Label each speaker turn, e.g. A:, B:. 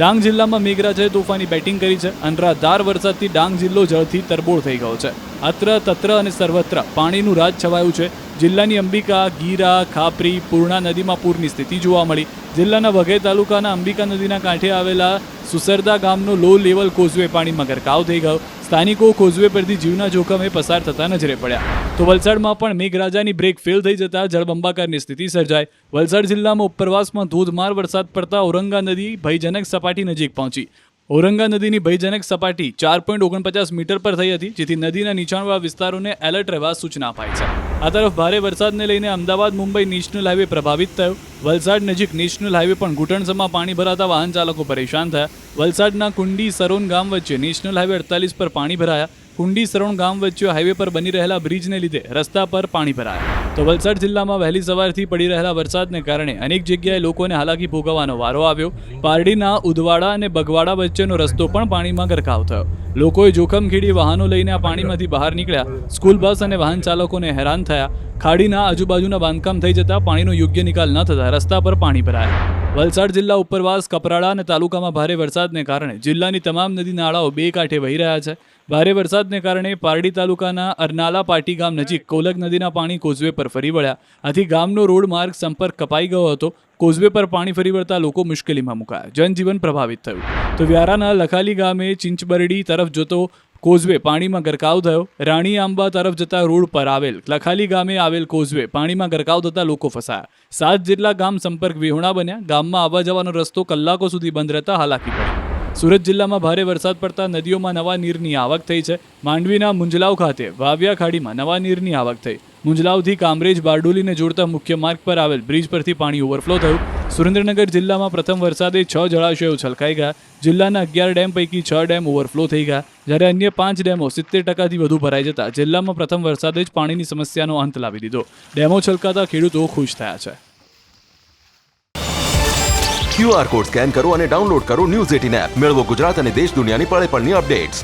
A: ડાંગ જિલ્લામાં મેઘરાજાએ તોફાની બેટિંગ કરી છે. અનરાધાર વરસાદથી ડાંગ જિલ્લો જળથી તરબોળ થઈ ગયો છે. અત્ર તત્ર અને સર્વત્ર પાણીનું રાજ છવાયું છે. જિલ્લાની અંબિકા, ગીરા, ખાપરી, પૂર્ણા નદીમાં પૂરની સ્થિતિ જોવા મળી. જિલ્લાના વઘઈ તાલુકાના અંબિકા નદીના કાંઠે આવેલા સુસરદા ગામનો લો લેવલ કોઝવે પાણીમાં ગરકાવ થઈ ગયો. સ્થાનિકો કોઝવે પરથી જીવના જોખમે પસાર થતા નજરે પડ્યા. તો વલસાડમાં પણ મેઘરાજાની બ્રેક ફેલ થઈ જતા જળબંબાકારની સ્થિતિ સર્જાઈ. વલસાડ જિલ્લામાં ઉપરવાસમાં ધોધમાર વરસાદ પડતા ઔરંગા નદી ભયજનક સપાટી નજીક પહોંચી. ઔરંગા નદીની ભયજનક સપાટી 4.49 મીટર પર થઈ હતી, જેથી નદીના નીચાણવાળા વિસ્તારોને એલર્ટ રહેવા સૂચના અપાઈ છે. આ તરફ ભારે વરસાદને લઈને અમદાવાદ મુંબઈ નેશનલ હાઈવે પ્રભાવિત થયો. વલસાડ નજીક નેશનલ હાઈવે પણ ઘૂંટણસમાં પાણી ભરાતા વાહન ચાલકો પરેશાન થયા. વલસાડના કુંડી સરોન ગામ વચ્ચે નેશનલ હાઈવે 48 પર પાણી ભરાયા. કુંડી સરોણ ગામ વચ્ચે હાઈવે પર બની રહેલા બ્રિજને લીધે રસ્તા પર પાણી ભરાયા. તો વલસાડ જિલ્લામાં વહેલી સવારથી પડી રહેલા વરસાદને કારણે અનેક જગ્યાએ લોકોને હાલાકી ભોગવવાનો વારો આવ્યો. પારડીના ઉદવાડા અને બગવાડા વચ્ચેનો રસ્તો પણ પાણીમાં ગરકાવ થયો. લોકોએ જોખમ ખેડી વાહનો લઈને આ પાણીમાંથી બહાર નીકળ્યા. સ્કૂલ બસ અને વાહન ચાલકોને હેરાન થયા. ખાડીના આજુબાજુના બાંધકામ થઈ જતા પાણીનો યોગ્ય નિકાલ ન થતા રસ્તા પર પાણી ભરાયા. વલસાડ જિલ્લા ઉપરવાસ, કપરાડા અને તાલુકામાં ભારે વરસાદને કારણે જિલ્લાની તમામ નદી નાળાઓ બે કાંઠે વહી રહ્યા છે. ભારે વરસાદને કારણે પારડી તાલુકાના અરનાલા પાટી ગામ નજીક કોલક નદીના પાણી કોઝવે પર ફરી વળ્યા. આથી ગામનો રોડ માર્ગ સંપર્ક કપાઈ ગયો હતો. કોઝવે પર પાણી ફરી વળતા લોકો મુશ્કેલીમાં મુકાયા. જનજીવન પ્રભાવિત થયું. તો વ્યારાના લખાલી ગામે ચિંચબરડી તરફ જતો કોઝવે પાણીમાં ગરકાવ થયો. રાણી આંબા તરફ જતા રોડ પર આવેલ લખાલી ગામે આવેલ કોઝવે પાણીમાં ગરકાવ થતા લોકો ફસાયા. 7 જેટલા ગામ સંપર્ક વિહોણા બન્યા. ગામમાં આવવા જવાનો રસ્તો કલાકો સુધી બંધ રહેતા હાલાકી પડી. સુરત જિલ્લામાં ભારે વરસાદ પડતા નદીઓમાં નવા નીરની આવક થઈ છે. માંડવીના મુંજલાવ ખાતે વાવ્યા ખાડીમાં નવા નીરની આવક થઈ. મુંજલાવથી કામરેજ બારડોલીને જોડતા મુખ્ય માર્ગ પર આવેલ બ્રિજ પરથી પાણી ઓવરફ્લો થયું. સુરેન્દ્રનગર જિલ્લામાં પ્રથમ વરસાદે 6 જળાશયો છલકાઈ ગયા. જિલ્લાના 11 ડેમ પૈકી 6 ડેમ ઓવરફ્લો થઈ ગયા, જ્યારે અન્ય 5 ડેમો 70%થી વધુ ભરાઈ જતા જિલ્લામાં પ્રથમ વરસાદે જ પાણીની સમસ્યાનો અંત લાવી દીધો. ડેમો છલકાતા ખેડૂતો ખુશ થયા છે.
B: QR કોડ સ્કેન કરો અને ડાઉનલોડ કરો ન્યૂઝ 18 એપ. મેળવો ગુજરાત અને દેશ દુનિયાની પળે પળની અપડેટ્સ.